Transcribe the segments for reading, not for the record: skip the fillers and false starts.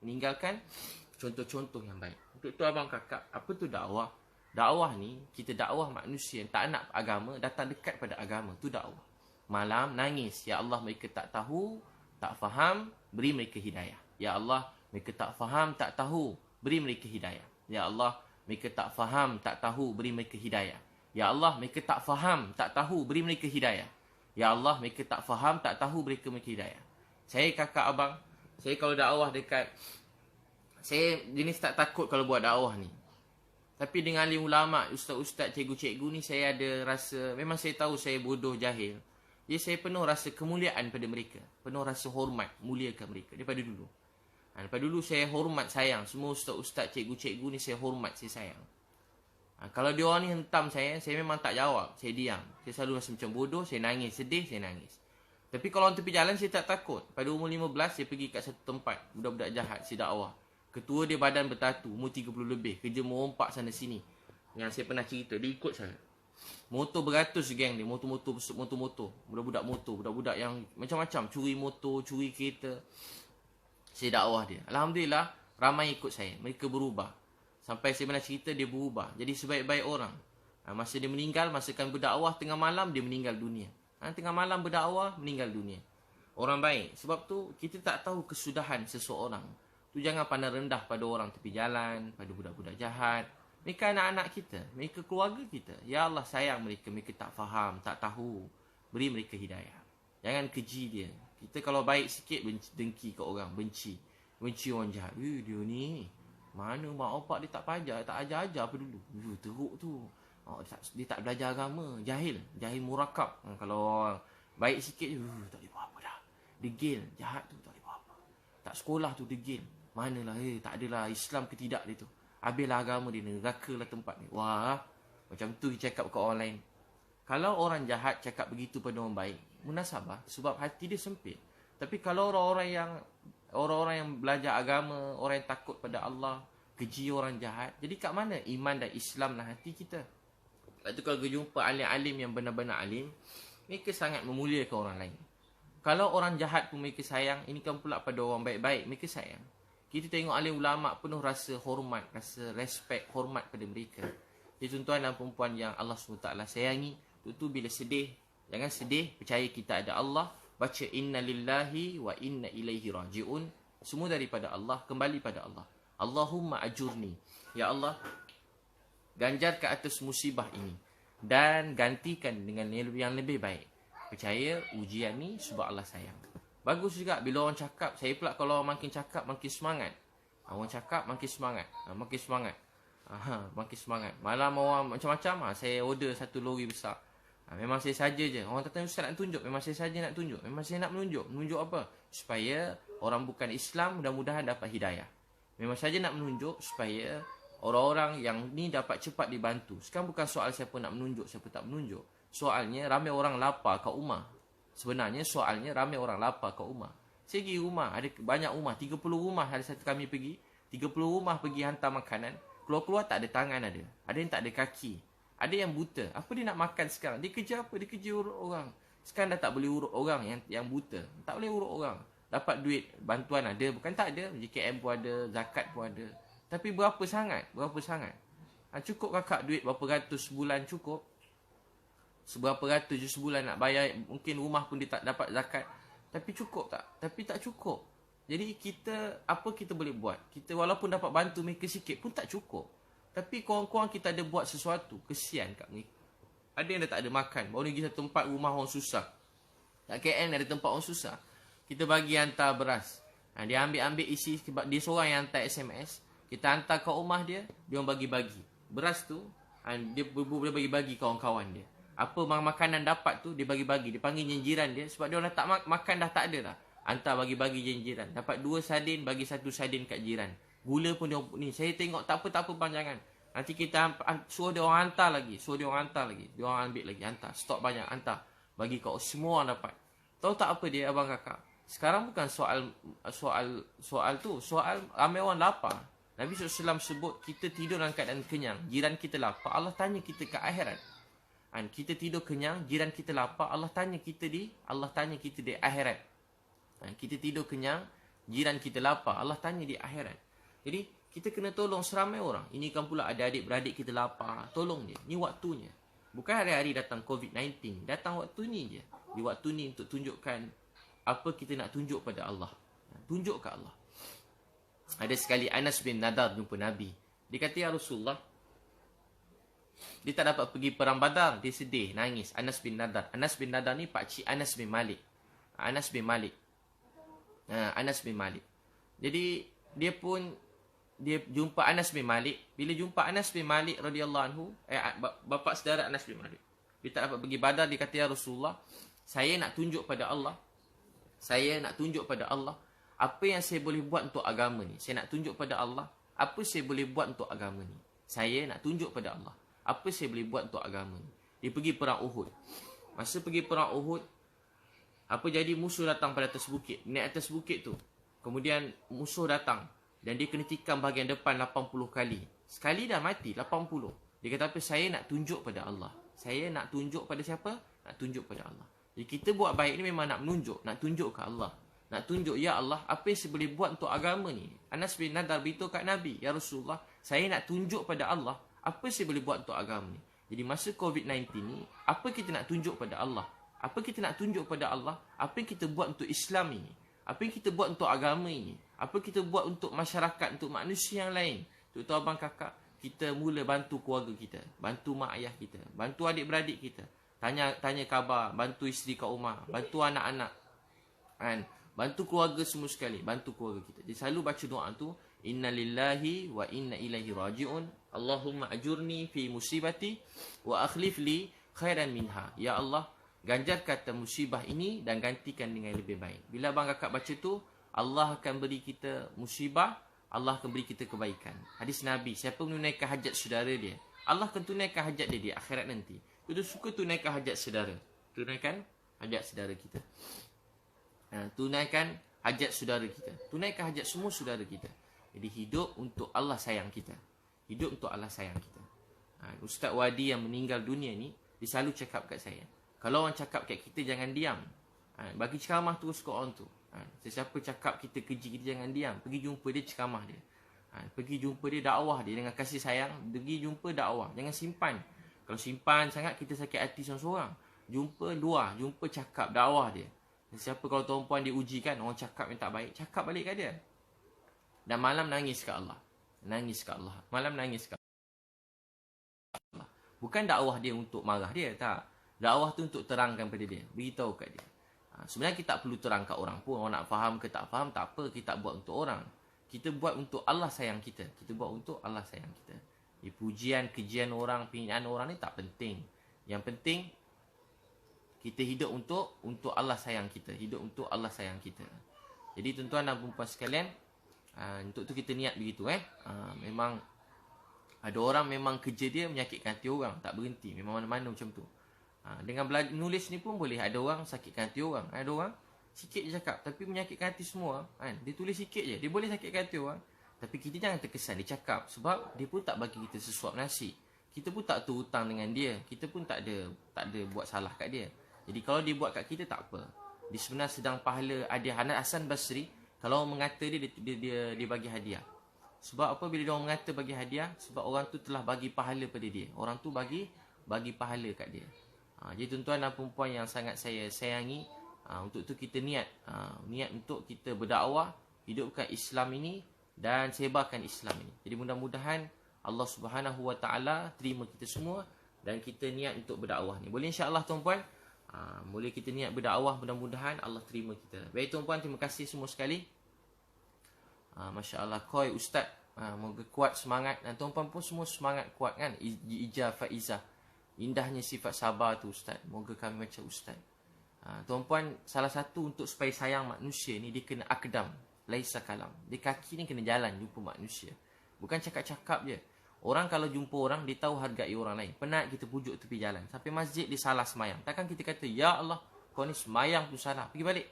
Meninggalkan contoh-contoh yang baik. Untuk tu abang kakak, apa tu dakwah? Dakwah ni, kita dakwah manusia yang tak nak agama, datang dekat pada agama. Tu dakwah. Malam nangis, ya Allah mereka tak tahu, tak faham, beri mereka hidayah. Ya Allah, mereka tak faham, tak tahu, beri mereka hidayah. Ya Allah, mereka tak faham, tak tahu, beri mereka hidayah. Ya Allah, mereka tak faham, tak tahu, beri mereka hidayah. Ya Allah, mereka tak faham, tak tahu, beri mereka hidayah. Saya kakak abang, saya kalau dakwah dekat, saya jenis tak takut kalau buat dakwah ni. Tapi dengan alim ulama, ustaz-ustaz, cikgu-cikgu ni, saya ada rasa, memang saya tahu saya bodoh, jahil. Jadi saya penuh rasa kemuliaan pada mereka. Penuh rasa hormat, muliakan mereka daripada dulu. Daripada dulu saya hormat, sayang. Semua ustaz-ustaz, cikgu-cikgu ni saya hormat, saya sayang. Kalau dia orang ni hentam saya memang tak jawab. Saya diam. Saya selalu rasa macam bodoh, saya nangis, sedih, saya nangis. Tapi kalau orang tepi jalan, saya tak takut. Pada umur 15, saya pergi kat satu tempat. Budak-budak jahat, saya dakwah. Ketua dia badan bertatu, umur 30 lebih. Kerja merompak sana sini. Yang saya pernah cerita, dia ikut saya. Motor beratus geng dia, motor-motor. Budak-budak motor, budak-budak yang macam-macam. Curi motor, curi kereta. Saya dakwah dia. Alhamdulillah, ramai ikut saya. Mereka berubah. Sampai saya pernah cerita, dia berubah. Jadi sebaik-baik orang. Masa dia meninggal, masa kami berdakwah, tengah malam dia meninggal dunia. Tengah malam berdakwah, meninggal dunia. Orang baik. Sebab tu, kita tak tahu kesudahan seseorang. Tu jangan pandang rendah pada orang tepi jalan, pada budak-budak jahat. Mereka anak-anak kita, mereka keluarga kita. Ya Allah sayang mereka, mereka tak faham, tak tahu. Beri mereka hidayah. Jangan keji dia. Kita kalau baik sikit, dengki ke orang, benci. Benci orang jahat. Dia ni, mana mak opak dia tak pajar, tak ajar-ajar apa dulu. Teruk tu. Dia tak belajar agama, jahil murakab. Kalau orang baik sikit, tak boleh buat apa dah. Degil, jahat tu tak boleh buat apa. Tak sekolah tu degil. Manalah, tak adalah Islam ke tidak dia tu. Habislah agama dia, neraka lah tempat ni. Wah, macam tu dia cakap ke orang lain. Kalau orang jahat cakap begitu pada orang baik, munasabah, sebab hati dia sempit. Tapi kalau orang-orang yang belajar agama, orang yang takut pada Allah, keji orang jahat, jadi kat mana iman dan Islam dalam hati kita? Lepas tu kalau jumpa alim-alim yang benar-benar alim, mereka sangat memuliakan orang lain. Kalau orang jahat pun mereka sayang, ini kan pula pada orang baik-baik, mereka sayang. Kita tengok alim ulama' penuh rasa hormat, rasa respect, hormat pada mereka. Jadi tuan-tuan dan perempuan yang Allah SWT sayangi, tu bila sedih, jangan sedih, percaya kita ada Allah. Baca inna lillahi wa inna ilaihi raji'un. Semua daripada Allah, kembali pada Allah. Allahumma ajurni. Ya Allah, ganjar ke atas musibah ini. Dan gantikan dengan yang lebih baik. Percaya ujian ni sebab Allah sayang. Bagus juga bila orang cakap. Saya pula kalau orang makin cakap, makin semangat. Orang cakap, makin semangat. Makin semangat. Malam orang macam-macam. Saya order satu lori besar. Memang saya saja je. Orang kata, Ustaz nak tunjuk. Memang saya saja nak tunjuk. Memang saya nak menunjuk. Menunjuk apa? Supaya orang bukan Islam mudah-mudahan dapat hidayah. Memang saja nak menunjuk supaya orang-orang yang ni dapat cepat dibantu. Sekarang bukan soal siapa nak menunjuk, siapa tak menunjuk. Soalnya ramai orang lapar kat rumah. Sebenarnya soalnya ramai orang lapar kat rumah. Saya pergi rumah, ada banyak rumah, 30 rumah ada satu kami pergi. 30 rumah pergi hantar makanan. Keluar-keluar tak ada tangan ada. Ada yang tak ada kaki. Ada yang buta. Apa dia nak makan sekarang? Dia kerja apa? Dia kerja urut orang. Sekarang dah tak boleh urut orang yang buta. Tak boleh urut orang. Dapat duit, bantuan ada. Bukan tak ada. JKM pun ada, zakat pun ada. Tapi berapa sangat? Cukup kakak duit berapa ratus sebulan cukup? Seberapa ratus je sebulan nak bayar. Mungkin rumah pun dia tak dapat zakat. Tapi cukup tak? Tapi tak cukup. Jadi apa kita boleh buat? Kita walaupun dapat bantu mereka sikit pun tak cukup. Tapi kurang-kurang kita ada buat sesuatu. Kesian kat mereka. Ada yang dah tak ada makan. Baru ni pergi satu tempat rumah orang susah. Kat KL ada tempat orang susah. Kita bagi hantar beras. Dia ambil isi. Dia seorang yang hantar SMS. Kita hantar ke rumah dia. Dia orang bagi-bagi. Beras tu dia boleh bagi-bagi kawan-kawan dia. Apa makanan dapat tu dia bagi-bagi. Dia panggil jiran dia. Sebab dia orang tak makan dah tak ada dah. Hantar bagi-bagi jiran. Dapat 2 sardin, bagi 1 sardin kat jiran. Gula pun dia ni. Saya tengok tak apa panjangan. Nanti kita suruh dia orang hantar lagi. Dia orang ambil lagi. Hantar. Stok banyak. Hantar. Bagi kau. Semua orang dapat. Tahu tak apa dia abang kakak? Sekarang bukan soal tu. Soal ramai orang lapar. Nabi SAW sebut kita tidur dalam keadaan kenyang. Jiran kita lapar. Allah tanya kita ke akhirat. Kita tidur kenyang. Jiran kita lapar. Allah tanya kita di akhirat. Kita tidur kenyang. jiran kita lapar, Allah tanya di akhirat. Jadi kita kena tolong seramai orang. Ini kan pula ada adik-beradik kita lapar, tolong dia. Ni waktunya. Bukan hari-hari datang COVID-19, datang waktu ni je. Di waktu ni untuk tunjukkan apa kita nak tunjuk pada Allah. Tunjuk ke Allah. Ada sekali Anas bin Nadar jumpa Nabi. Dia kata, ya Rasulullah, dia tak dapat pergi perang Badar. Dia sedih, nangis. Anas bin Nadar. Anas bin Nadar ni pakcik Anas bin Malik. Anas bin Malik. Anas bin Malik. Jadi, dia jumpa Anas bin Malik. Bila jumpa Anas bin Malik radhiyallahu anhu, bapa saudara Anas bin Malik. Dia tak dapat pergi Badar. Dia kata, ya Rasulullah, saya nak tunjuk pada Allah. Saya nak tunjuk pada Allah apa yang saya boleh buat untuk agama ni. Saya nak tunjuk pada Allah apa saya boleh buat untuk agama ni. Saya nak tunjuk pada Allah apa saya boleh buat untuk agama ni. Dia pergi perang Uhud. Masa pergi perang Uhud, apa jadi, musuh datang pada atas bukit. Naik atas bukit tu. Kemudian musuh datang. Dan dia kena tikam bahagian depan 80 kali. Sekali dah mati, 80. Dia kata apa? Saya nak tunjuk pada Allah. Saya nak tunjuk pada siapa? Nak tunjuk pada Allah. Jadi kita buat baik ni memang nak menunjuk. Nak tunjuk ke Allah. Nak tunjuk, ya Allah, apa yang saya boleh buat untuk agama ni. Anas bin Nadar beritahu kat Nabi, ya Rasulullah, saya nak tunjuk pada Allah apa yang saya boleh buat untuk agama ni. Jadi masa COVID-19 ni, apa kita nak tunjuk pada Allah? Apa kita nak tunjuk pada Allah? Apa yang kita buat untuk Islam ini? Apa yang kita buat untuk agama ini? Apa kita buat untuk masyarakat, untuk manusia yang lain? Untuk abang kakak, kita mula bantu keluarga kita, bantu mak ayah kita, bantu adik-beradik kita, tanya khabar, bantu isteri kat rumah, bantu anak-anak, kan? Bantu keluarga semua sekali, bantu keluarga kita. Jadi selalu baca doa tu, inna lillahi wa inna ilaihi raji'un, Allahumma ajurni fi musibati wa akhlif li khairan minha. Ya Allah, ganjar kata musibah ini dan gantikan dengan lebih baik. Bila abang kakak baca tu, Allah akan beri kita musibah, Allah akan beri kita kebaikan. Hadis Nabi, siapa menunaikan hajat saudara dia, Allah akan tunaikan hajat dia di akhirat nanti. Kita suka tunaikan hajat saudara. Tunaikan hajat saudara kita. Tunaikan hajat saudara kita. Tunaikan hajat semua saudara kita. Jadi hidup untuk Allah sayang kita. Hidup untuk Allah sayang kita. Ustaz Wadi yang meninggal dunia ni, dia selalu cakap kat saya, kalau orang cakap kat kita, jangan diam. Bagi ceramah terus kat orang tu. Sesiapa cakap kita keji, kita jangan diam. Pergi jumpa dia, ceramah dia. Pergi jumpa dia, dakwah dia dengan kasih sayang. Pergi jumpa, dakwah. Jangan simpan. Kalau simpan sangat, kita sakit hati seorang-seorang. Jumpa, luar. Jumpa, cakap, dakwah dia. Siapa kalau tuan puan diuji kan, orang cakap yang tak baik, cakap balik kat dia. Dan malam nangis kat Allah. Nangis kat Allah. Malam nangis kat Allah. Bukan dakwah dia untuk marah dia, tak. Dakwah tu untuk terangkan pada dia. Beritahu kat dia. Sebenarnya kita tak perlu terang kat orang pun. Orang nak faham ke tak faham, tak apa. Kita buat untuk orang. Kita buat untuk Allah sayang kita. Kita buat untuk Allah sayang kita. Di pujian, kejian orang, penghinaan orang ni tak penting. Yang penting, kita hidup untuk Allah sayang kita. Hidup untuk Allah sayang kita. Jadi tuan-tuan dan puan-puan sekalian, untuk tu kita niat begitu. Memang ada orang memang kerja dia menyakitkan hati orang, tak berhenti. Memang mana-mana macam tu. Dengan belajar nulis ni pun boleh. Ada orang sakitkan hati orang. Ada orang sikit je cakap, tapi menyakitkan hati semua. Dia tulis sikit je, dia boleh sakitkan hati orang. Tapi kita jangan terkesan dia cakap. Sebab dia pun tak bagi kita sesuap nasi. Kita pun tak hutang dengan dia. Kita pun tak ada buat salah kat dia. Jadi kalau dia buat kat kita, tak apa. Dia sebenarnya sedang pahala hadiah. Hasan Basri, kalau orang mengata dia bagi hadiah. Sebab apa bila dia orang mengata bagi hadiah? Sebab orang tu telah bagi pahala pada dia. Orang tu bagi pahala kat dia. Jadi tuan-tuan dan perempuan yang sangat saya sayangi, untuk tu kita niat. Niat untuk kita berdakwah, hidupkan Islam ini dan sebarkan Islam ini. Jadi mudah-mudahan Allah Subhanahu Wa Taala terima kita semua dan kita niat untuk berdakwah ni. Boleh insya-Allah tuan-puan? Boleh kita niat berdakwah, mudah-mudahan Allah terima kita. Baik tuan-puan, terima kasih semua sekali. Masya Allah, Koi Ustaz, moga kuat semangat. Dan tuan-puan pun semua semangat kuat kan. Ijah Faizah, indahnya sifat sabar tu Ustaz. Moga kami macam Ustaz. Tuan-puan, salah satu untuk supaya sayang manusia ni, dia kena akdam, laisa kalam. Dia kaki ni kena jalan jumpa manusia. Bukan cakap-cakap je. Orang kalau jumpa orang, dia tahu hargai orang lain. Penat kita pujuk tepi jalan. Sampai masjid dia salah semayang. Takkan kita kata, ya Allah, kau ni semayang pun salah. Pergi balik.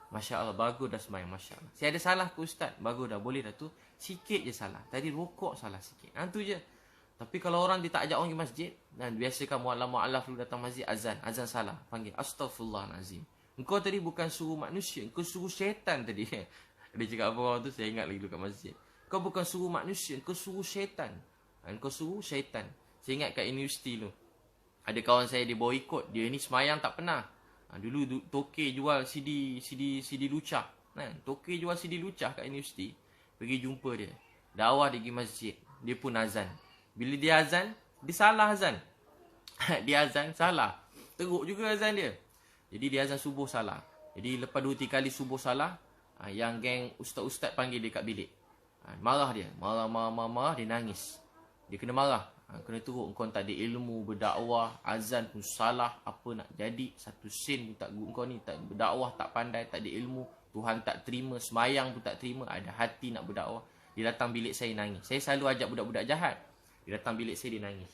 Masya Allah, bagus dah semayang. Masya Allah. Saya ada salah ke Ustaz? Bagus dah, boleh dah tu. Sikit je salah. Tadi rokok salah sikit. Itu je. Tapi kalau orang dia tak ajak orang pergi masjid, dan biasakan mu'alaf lu datang masjid, azan salah. Panggil, astaghfirullahalazim. Engkau tadi bukan suruh manusia, engkau suruh syaitan tadi. Dia cakap apa orang tu, saya ingat lagi dulu kat masjid. Kau bukan suruh manusia, kau suruh syaitan. Kau suruh syaitan. Saya ingat kat universiti tu, ada kawan saya dia bawa ikut. Dia ni semayang tak pernah. Dulu Tokey jual CD lucah. Tokey jual CD lucah kat universiti. Pergi jumpa dia. Dakwah dia pergi masjid. Dia pun azan. Bila dia azan, dia salah azan. Dia azan salah. Teruk juga azan dia. Jadi dia azan subuh salah. Jadi lepas 2-3 kali subuh salah, yang geng ustaz-ustaz panggil dia kat bilik. Marah dia. Marah, dia nangis. Dia kena marah. Kena teruk, kau tak ada ilmu berdakwah, azan pun salah, apa nak jadi, satu sen pun tak guna. Kau ni tak berdakwah, tak pandai, tak ada ilmu, Tuhan tak terima, semayang pun tak terima, ada hati nak berdakwah. Dia datang bilik saya nangis. Saya selalu ajak budak-budak jahat. Dia datang bilik saya, dia nangis.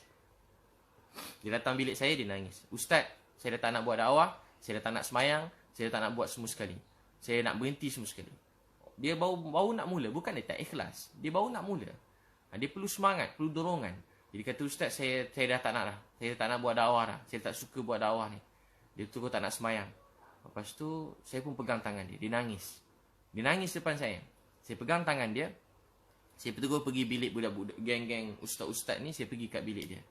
Dia datang bilik saya, dia nangis. Ustaz, saya dah tak nak buat dakwah, saya dah tak nak semayang, saya dah tak nak buat semua sekali. Saya nak berhenti semua sekali. Dia baru nak mula, bukan dia tak ikhlas. Dia baru nak mula. Dia perlu semangat, perlu dorongan. Jadi kata ustaz, saya dah tak nak dah. Saya tak nak buat dakwah dah. Saya tak suka buat dakwah ni. Dia tu tak nak semayang. Lepas tu, saya pun pegang tangan dia. Dia nangis. Dia nangis depan saya. Saya pegang tangan dia. Saya terus pergi bilik budak-budak, geng-geng ustaz-ustaz ni. Saya pergi kat bilik dia.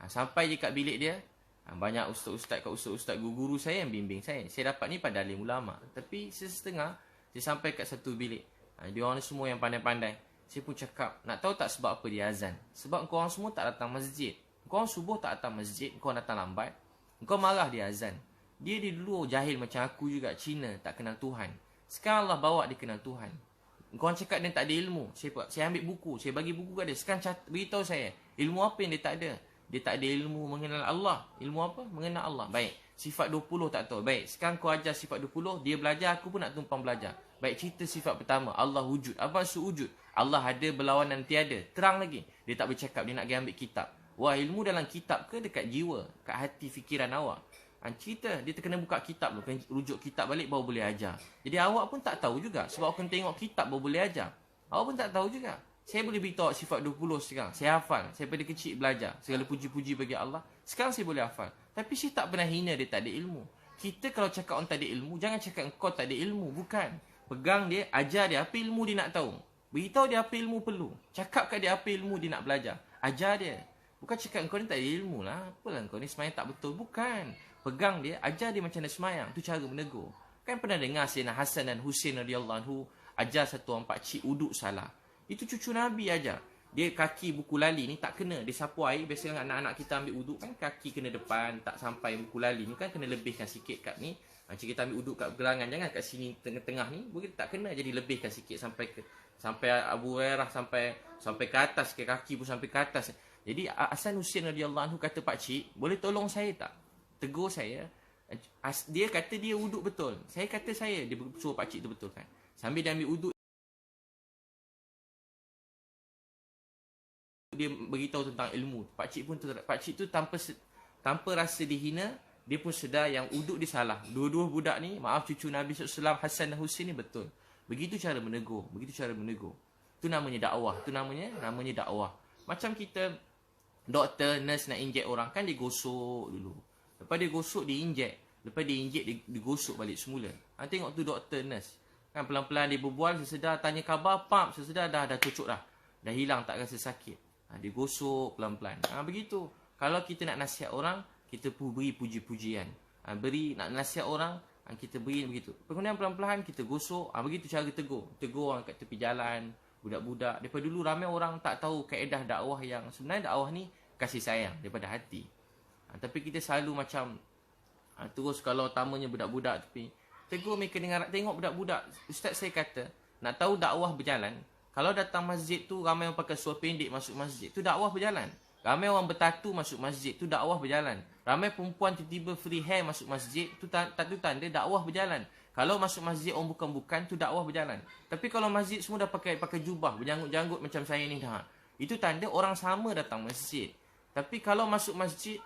Sampai je kat bilik dia, banyak ustaz-ustaz kat ustaz-ustaz guru-guru saya yang bimbing saya. Saya dapat ni pada alim ulama. Tapi setengah, saya sampai kat satu bilik. Dia orang ni semua yang pandai-pandai. Saya pun cakap, nak tahu tak sebab apa dia azan? Sebab kau orang semua tak datang masjid. Kau orang subuh tak datang masjid, kau datang lambat. Kau marah dia azan. Dia dulu jahil macam aku juga, Cina, tak kenal Tuhan. Sekarang Allah bawa dia kenal Tuhan. Kau orang cakap dia tak ada ilmu. Saya ambil buku, saya bagi buku kat dia. Sekarang beritahu saya, ilmu apa yang dia tak ada? Dia tak ada ilmu mengenal Allah. Ilmu apa? Mengenal Allah. Baik, sifat 20 tak tahu. Baik, sekarang kau ajar sifat 20, dia belajar, aku pun nak tumpang belajar. Baik, cerita sifat pertama, Allah wujud. Apa maksud wujud? Allah ada, berlawanan tiada. Terang lagi. Dia tak bercakap, dia nak pergi ambil kitab. Wah, ilmu dalam kitab ke dekat jiwa? Kat hati, fikiran awak? Cerita, dia kena buka kitab dulu. Kena rujuk kitab balik, baru boleh ajar. Jadi awak pun tak tahu juga. Sebab awak kena tengok kitab, baru boleh ajar. Awak pun tak tahu juga. Saya boleh beritahu sifat 20 sekarang. Saya hafal. Saya pada kecil belajar. Segala puji-puji bagi Allah. Sekarang saya boleh hafal. Tapi saya tak pernah hina dia tak ada ilmu. Kita kalau cakap orang tak ada ilmu, jangan cakap kau tak ada ilmu. Bukan. Pegang dia, ajar dia apa ilmu dia nak tahu. Beritahu dia apa ilmu perlu. Cakap kat dia apa ilmu dia nak belajar. Ajar dia. Bukan cakap kau ni tak ada ilmu lah. Apalah kau ni semayang tak betul. Bukan. Pegang dia, ajar dia macam mana semayang. Itu cara menegur. Kan pernah dengar Sayyidina Hasan dan Husain radhiyallahu anhu ajar satu orang pakcik uduk salah. Itu cucu Nabi ajar. Dia kaki buku lali ni tak kena. Dia sapu air. Biasanya anak-anak kita ambil uduk kan kaki kena depan. Tak sampai buku lali ni kan kena lebihkan sikit kat ni. Macam kita ambil uduk kat gerangan. Jangan kat sini tengah-tengah ni. Begitu tak kena. Jadi lebihkan sikit sampai Abu Hurairah sampai ke atas. Ke kaki pun sampai ke atas. Jadi Hasan Husain radhiyallahu anhu kata pakcik, boleh tolong saya tak? Tegur saya. Dia kata dia uduk betul. Saya kata saya. Dia suruh pakcik tu betul kan. Sambil dia ambil uduk, dia beritahu tentang ilmu. Pakcik tu tanpa rasa dihina, dia pun sedar yang uduk dia salah. Dua-dua budak ni, maaf cucu Nabi SAW, Hasan dan Husain ni betul. Begitu cara menegur. Itu namanya dakwah. Itu namanya dakwah. Macam kita, doktor, nurse nak injek orang, kan dia gosok dulu. Lepas dia gosok, dia injek. Lepas dia injek, dia gosok balik semula. Tengok tu doktor, nurse. Kan pelan-pelan dia berbual, sesedar tanya khabar, pam, sesedar dah cocok dah. Dah hilang, tak rasa sakit. Dia gosok pelan-pelan. Begitu. Kalau kita nak nasihat orang, kita beri puji-pujian. Nak nasihat orang, kita beri begitu. Kemudian pelan-pelan kita gosok. Begitu cara tegur. Tegur orang kat tepi jalan, budak-budak. Daripada dulu ramai orang tak tahu kaedah dakwah yang sebenarnya dakwah ni kasih sayang daripada hati. Tapi kita selalu macam terus kalau utamanya budak-budak tepi. Tegur mereka dengan tengok budak-budak. Ustaz saya kata, nak tahu dakwah berjalan, kalau datang masjid tu ramai orang pakai seluar pendek masuk masjid, tu dakwah berjalan. Ramai orang bertatu masuk masjid, tu dakwah berjalan. Ramai perempuan tiba-tiba free hair masuk masjid, tu tanda dakwah berjalan. Kalau masuk masjid orang bukan-bukan, tu dakwah berjalan. Tapi kalau masjid semua dah pakai jubah, berjanggut-janggut macam saya ni dah, itu tanda orang sama datang masjid. Tapi kalau masuk masjid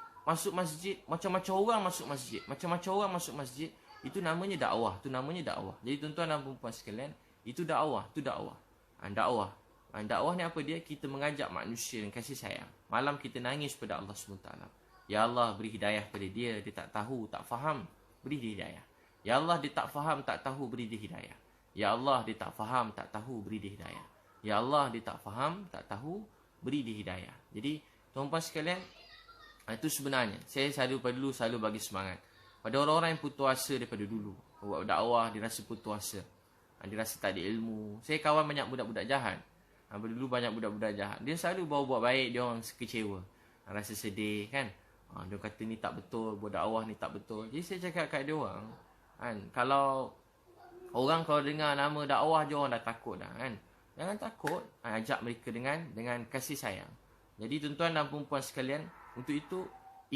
macam-macam orang masuk masjid, itu namanya dakwah. Jadi tuan-tuan dan puan-puan sekalian, itu dakwah. Dakwah ni apa dia? Kita mengajak manusia dan kasih sayang. Malam kita nangis pada Allah SWT. Ya Allah, beri hidayah pada dia. Dia tak tahu, tak faham, beri dia hidayah. Ya Allah, dia tak faham, tak tahu, beri dia hidayah. Ya Allah, dia tak faham, tak tahu, beri dia hidayah. Ya Allah, dia tak faham, tak tahu, beri dia hidayah. Jadi, tuan-tuan sekalian, itu sebenarnya saya selalu bagi semangat pada orang-orang yang putus asa daripada dulu. Buat dakwah, dia rasa putus asa. Dia rasa tak ada ilmu. Saya kawan banyak budak-budak jahat. Dulu banyak budak-budak jahat. Dia selalu bawa buat baik, dia orang kecewa. Rasa sedih kan. Dia kata ni tak betul, buat dakwah ni tak betul. Jadi saya cakap kat dia orang, kan, kalau dengar nama dakwah je orang dah takut dah kan. Jangan takut, ajak mereka dengan kasih sayang. Jadi tuan-tuan dan puan-puan sekalian, untuk itu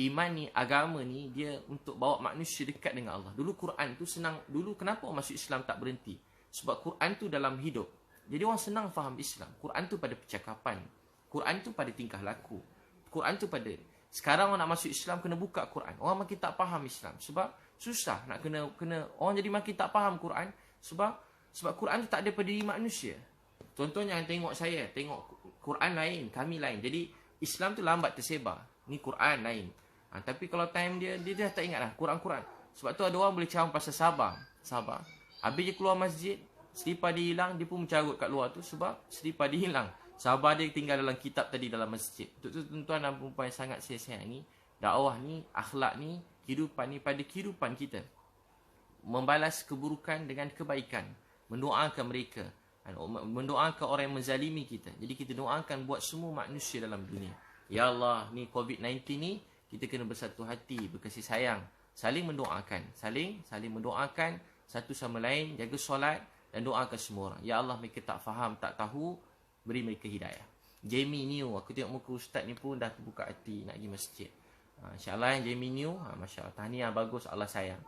iman ni, agama ni, dia untuk bawa manusia dekat dengan Allah. Dulu Quran tu senang. Dulu kenapa orang masuk Islam tak berhenti? Sebab Quran tu dalam hidup. Jadi orang senang faham Islam. Quran tu pada percakapan. Quran tu pada tingkah laku. Quran tu pada... Sekarang orang nak masuk Islam kena buka Quran. Orang makin tak faham Islam. Sebab susah nak kena orang jadi makin tak faham Quran. Sebab Quran tu tak ada pada diri manusia. Tuan-tuan jangan tengok saya. Tengok Quran lain, kami lain. Jadi Islam tu lambat tersebar. Ni Quran lain. Tapi kalau time dia dah tak ingat dah Quran. Sebab tu ada orang boleh ceramah pasal sabar. Habis dia keluar masjid, selipar dia hilang, dia pun mencarut kat luar tu sebab selipar dia hilang. Sabar dia tinggal dalam kitab tadi dalam masjid. Untuk tu tuan-tuan dan puan-puan yang sangat saya sayangi, dakwah ni, akhlak ni, kehidupan ni pada kehidupan kita. Membalas keburukan dengan kebaikan. Mendoakan mereka. Mendoakan orang yang menzalimi kita. Jadi kita doakan buat semua manusia dalam dunia. Ya Allah, ni COVID-19 ni, kita kena bersatu hati, berkasih sayang. Saling mendoakan. Saling mendoakan satu sama lain, jaga solat dan doakan semua orang. Ya Allah, mereka tak faham, tak tahu, beri mereka hidayah. Jamie New, aku tengok muka ustaz ni pun dah terbuka hati nak pergi masjid. InsyaAllah yang Jamie New, Masya Allah, tahniah bagus, Allah sayang.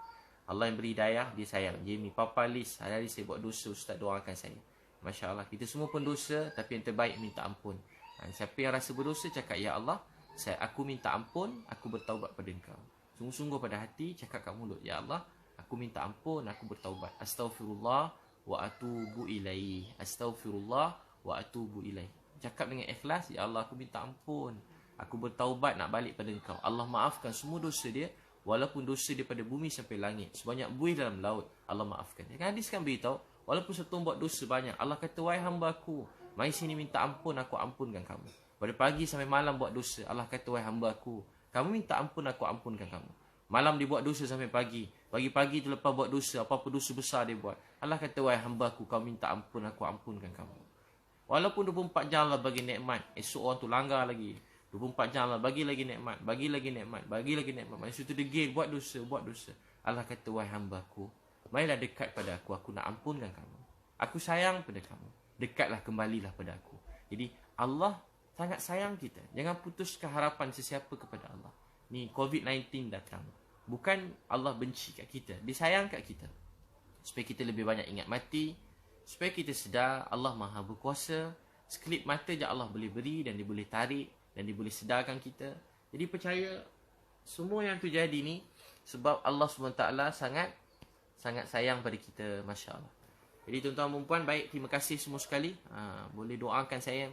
Allah yang beri hidayah, dia sayang. Jamie, Papa Liz, hari-hari saya buat dosa, ustaz doakan saya. Masya Allah, kita semua pun dosa, tapi yang terbaik minta ampun. Siapa yang rasa berdosa, cakap, Ya Allah, aku minta ampun, aku bertaubat pada engkau. Sungguh-sungguh pada hati, cakap kat mulut, Ya Allah, aku minta ampun, aku bertaubat. Astaghfirullah wa atubu ilaih. Astaghfirullah wa atubu ilaih. Cakap dengan ikhlas, Ya Allah, aku minta ampun, aku bertaubat nak balik pada engkau. Allah maafkan semua dosa dia, walaupun dosa daripada bumi sampai langit, sebanyak buih dalam laut, Allah maafkan. Kan hadis kan beritahu, walaupun satu buat dosa banyak, Allah kata, wahai hamba aku, mari sini minta ampun, aku ampunkan kamu. Pada pagi sampai malam buat dosa, Allah kata, wahai hamba aku, kamu minta ampun, aku ampunkan kamu. Malam dia buat dosa sampai pagi. Pagi-pagi tu lepas buat dosa, apa-apa dosa besar dia buat, Allah kata, wahai hamba aku, kau minta ampun, aku ampunkan kamu. Walaupun 24 jam Allah bagi nikmat, esok orang tu langgar lagi. 24 jam Allah bagi lagi nikmat, bagi lagi nikmat. Maksud tu degil, buat dosa. Allah kata, wahai hamba aku, marilah dekat pada aku nak ampunkan kamu. Aku sayang pada kamu. Dekatlah, kembalilah pada aku. Jadi Allah sangat sayang kita. Jangan putuskan harapan sesiapa kepada Allah. Ni COVID-19 datang. Bukan Allah benci kat kita, dia sayang kat kita. Supaya kita lebih banyak ingat mati, supaya kita sedar Allah Maha berkuasa. Sekelip mata je Allah boleh beri, dan dia boleh tarik, dan dia boleh sedarkan kita. Jadi percaya semua yang terjadi ni sebab Allah SWT sangat sayang pada kita. Masya Allah. Jadi tuan-tuan dan puan, baik, terima kasih semua sekali. Boleh doakan saya,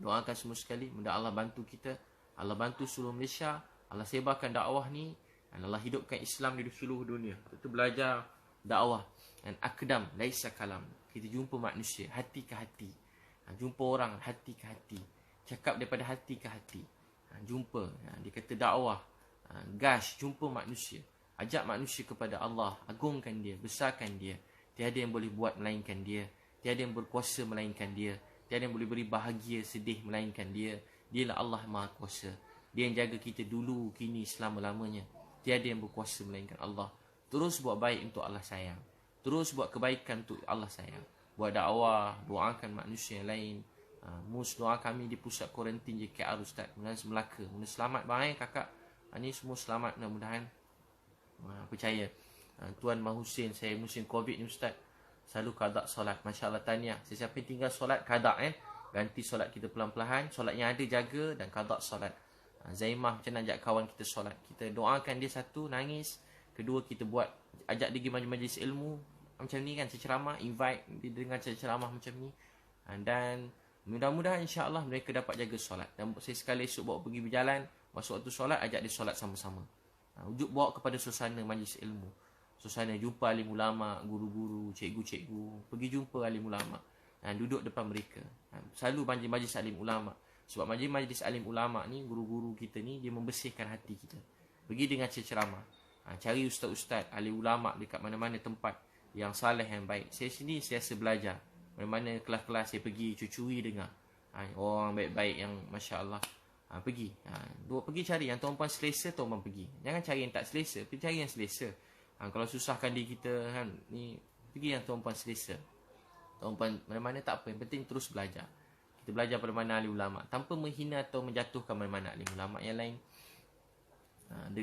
doakan semua sekali. Mudah Allah bantu kita, Allah bantu seluruh Malaysia, Allah sebarkan dakwah ni, dan Allah hidupkan Islam di seluruh dunia. Itu belajar dakwah dan akdam laisa kalam. Kita jumpa manusia hati ke hati, jumpa orang hati ke hati, cakap daripada hati ke hati, jumpa. Dia kata dakwah, gas, jumpa manusia, ajak manusia kepada Allah, agungkan dia, besarkan dia. Tiada yang boleh buat melainkan dia, tiada yang berkuasa melainkan dia, tiada yang boleh beri bahagia sedih melainkan dia. Dialah Allah Maha Kuasa. Dia yang jaga kita dulu, kini, selama-lamanya. Tiada yang berkuasa melainkan Allah. Terus buat baik untuk Allah sayang. Terus buat kebaikan untuk Allah sayang. Buat dakwah, doakan manusia yang lain. Mus doa kami di pusat kuarantin JKR Ustaz, mudah-mudahan Melaka, mudah selamat bang kakak. Ni semua selamat, mudah-mudahan. Percaya Tuan Mahusin, saya musim Covid ni Ustaz, selalu qada solat. Masya-Allah, tahniah. Sesiapa yang tinggal solat qada, ganti solat kita pelan-pelan. Solat yang ada jaga dan qada solat. Zaimah macam nak ajak kawan kita solat, kita doakan dia, satu, nangis. Kedua, kita buat, ajak dia pergi majlis ilmu macam ni kan, ceramah, invite dia dengar ceramah macam ni. Dan mudah-mudahan insya-Allah mereka dapat jaga solat. Dan saya sekali esok bawa pergi berjalan, masuk waktu solat, ajak dia solat sama-sama. Bawa kepada suasana majlis ilmu. suasana jumpa alim ulama, guru-guru, cikgu-cikgu, pergi jumpa alim ulama, duduk depan mereka. Selalu majlis alim ulama. Sebab majlis alim ulama ni, guru-guru kita ni, dia membersihkan hati kita. Pergi dengan ceramah. Cari ustaz-ustaz, alim ulama dekat mana-mana tempat yang saleh, yang baik. Saya sini sentiasa belajar. Mana-mana kelas-kelas saya pergi, cucuri dengar. Orang baik-baik yang Masya Allah. Pergi. Pergi cari yang tuan-puan selesa, tuan-puan pergi. Jangan cari yang tak selesa, pergi cari yang selesa. Kalau susahkan diri kita kan, ni pergi yang tuan-puan selesa. Tuan-puan mana-mana tak apa, yang penting terus belajar. Kita belajar pada mana alim ulama tanpa menghina atau menjatuhkan mana-mana alim ulama yang lain.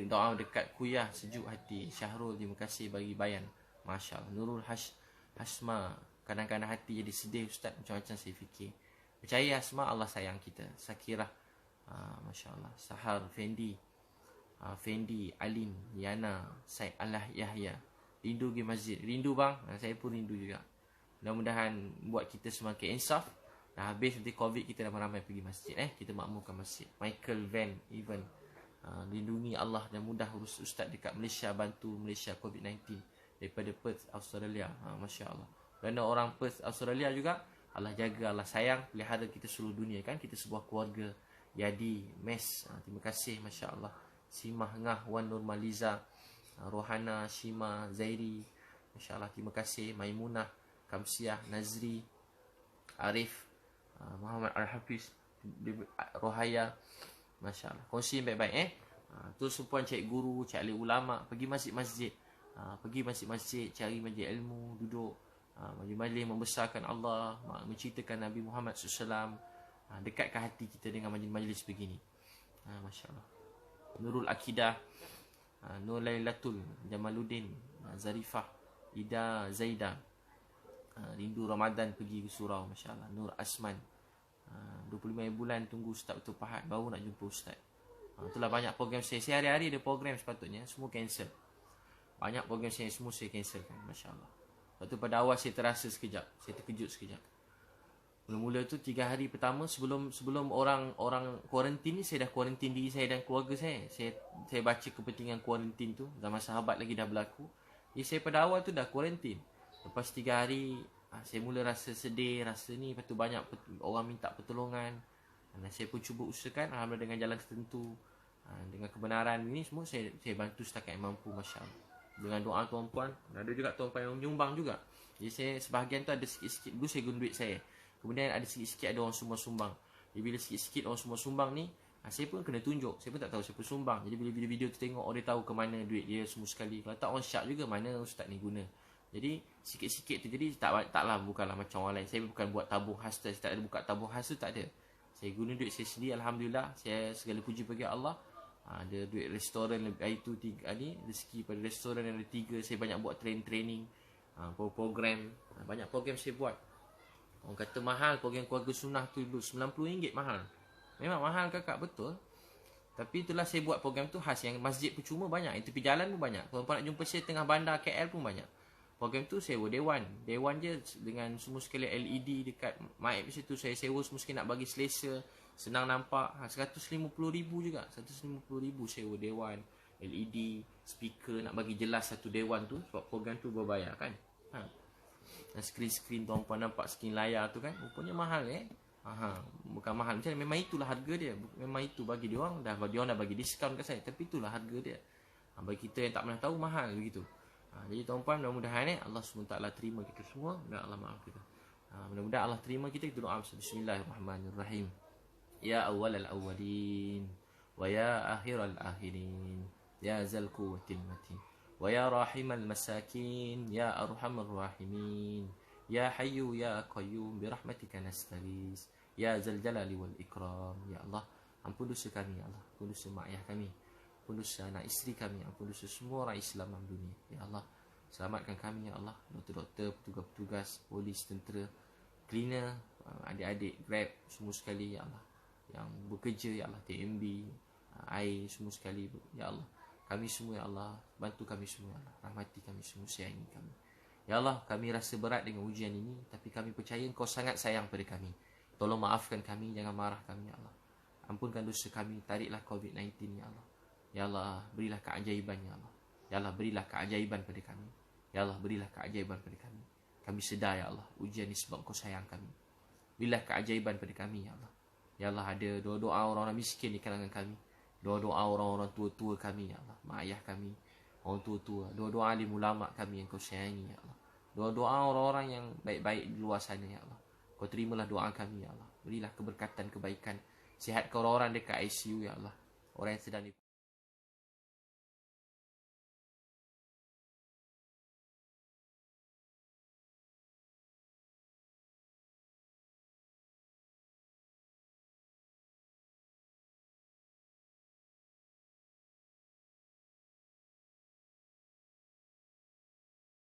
Doa dekat Kuyah sejuk hati. Syahrul, terima kasih bagi bayan. Masya Allah. Nurul Hasma, kadang-kadang hati jadi sedih ustaz, macam-macam saya fikir. Percaya Asma, Allah sayang kita. Sakirah, Masya Allah. Sahar, Fendi, Alin, Yana, Said Allah Yahya. Rindu pergi masjid. Rindu bang, saya pun rindu juga. Mudah-mudahan buat kita semakin insaf. Dah habis nanti Covid, kita ramai-ramai pergi masjid. Kita makmurkan masjid. Michael Van Even, lindungi Allah dan mudah urus ustaz dekat Malaysia, bantu Malaysia Covid-19 daripada Perth, Australia. Masya Allah. Kerana orang Perth, Australia juga, Allah jaga, Allah sayang, pelihara kita seluruh dunia kan. Kita sebuah keluarga. Yadi, Mes, terima kasih, Masya Allah. Simah Ngah, Wan Nurmaliza, Rohana, Shima, Zairi, Masya Allah, terima kasih. Maimunah, Kamsiah, Nazri, Arif, Muhammad Al-Hafiz, Rohaya, Masya Allah. Kongsi baik-baik tu sempuan cari guru, cari ulama, pergi masjid-masjid. Pergi masjid-masjid, cari majlis ilmu, duduk majlis-majlis membesarkan Allah, menceritakan Nabi Muhammad SAW. Dekatkan hati kita dengan majlis-majlis begini. Masya Allah. Nurul Akidah, Nur Lailatul, Jamaluddin, Zarifah, Ida Zaida, rindu Ramadan pergi ke surau. Masya Allah. Nur Asman, 25 bulan tunggu Ustaz Betul Pahat, baru nak jumpa Ustaz. Itulah banyak program saya. Saya hari-hari ada program sepatutnya, semua cancel. Banyak program saya semua saya cancelkan. Masya Allah. Lepas tu pada awal saya terasa sekejap, saya terkejut sekejap. Mula-mula tu 3 hari pertama sebelum orang kuarantin ni, saya dah kuarantin diri saya dan keluarga saya. Saya baca kepentingan kuarantin tu, zaman sahabat lagi dah berlaku. Jadi saya pada awal tu dah kuarantin. Lepas 3 hari saya mula rasa sedih, rasa ni. Lepas tu banyak orang minta pertolongan. Dan saya pun cuba usahakan, alhamdulillah dengan jalan tertentu, dengan kebenaran ini semua saya bantu setakat yang mampu. Masya Allah. Dengan doa tuan-puan, ada juga tuan-puan yang menyumbang juga. Jadi saya sebahagian tu ada sikit-sikit. Dulu saya guna duit saya, kemudian ada sikit-sikit ada orang semua sumbang. Jadi bila sikit-sikit orang semua sumbang ni, saya pun kena tunjuk. Saya pun tak tahu siapa sumbang. Jadi bila video tu tengok, dia tahu ke mana duit dia semua sekali. Kalau tak orang syak juga, mana ustaz ni guna. Jadi sikit-sikit tu, jadi taklah bukanlah macam orang lain. Saya bukan buat tabung khas, saya tak ada buka tabung khas tu, tak ada. Saya guna duit saya sendiri, alhamdulillah. Saya segala puji bagi Allah. Ada duit restoran itu 3 ni, rezeki pada restoran ada 3. Saya banyak buat training, program. Banyak program saya buat. Orang kata mahal program keluarga sunnah tu dulu, RM90 mahal. Memang mahal kakak, betul. Tapi itulah saya buat program tu khas. Yang masjid percuma banyak, yang tepi jalan pun banyak. Tuan-tuan nak jumpa saya tengah bandar KL pun banyak. Program tu sewa dewan je dengan semua sekali LED dekat mic situ. Saya sewa semua sekali, nak bagi selesa, senang nampak. RM150,000 juga. RM150,000 sewa dewan, LED, speaker, nak bagi jelas satu dewan tu. Sebab program tu berbayar kan. Dan skrin-skrin tuan-puan nampak, skrin layar tu kan, rupanya mahal bukan mahal macam ni, memang itulah harga dia. Memang itu bagi dia orang dah bagi diskaun kat saya, tapi itulah harga dia. Bagi kita yang tak pernah tahu, mahal begitu. Jadi tuan-puan, mudah-mudahan Allah SWT terima kita semua dan Allah maaf kita. Mudah-mudahan Allah terima kita. Kita doa Bismillahirrahmanirrahim. Ya awwalal awwalin wa ya akhiral akhirin, ya zal quwwatil matin wa ya rahimal masakin, ya arhamar rahimin, ya hayyu ya qayyum birahmatika nastaghis, ya zal jalali wal ikram. Ya Allah, ampun dosa kami, ya Allah, ampun dosa mak ayah kami, ampun dosa anak isteri kami, ampun dosa semua orang Islam dalam dunia. Ya Allah, selamatkan kami, ya Allah. Doktor-doktor, petugas-petugas, polis, tentera, cleaner, adik-adik Grab semua sekali, ya Allah, yang bekerja, ya Allah, TMB, air semua sekali, ya Allah. Kami semua, ya Allah, bantu kami semua, ya Allah. Rahmati kami semua, sayangi kami. Ya Allah, kami rasa berat dengan ujian ini, tapi kami percaya Engkau sangat sayang pada kami. Tolong maafkan kami, jangan marah kami, ya Allah. Ampunkan dosa kami, tariklah COVID-19, ya Allah. Ya Allah, berilah keajaiban, ya Allah. Ya Allah, berilah keajaiban pada kami. Ya Allah, berilah keajaiban pada kami. Kami sedar, Ya Allah, ujian ni sebab Kau sayang kami. Berilah keajaiban pada kami, Ya Allah. Ya Allah, ada doa orang-orang miskin di kalangan kami. Doa orang-orang tua-tua kami, Ya Allah. Mak ayah kami, orang tua-tua. Doa alim ulama kami yang Kau sayangi, Ya Allah. Doa orang-orang yang baik-baik di luar sana, Ya Allah. Kau terimalah doa kami, Ya Allah. Berilah keberkatan, kebaikan. Sihatkan orang-orang dekat ICU, Ya Allah. Orang yang sedang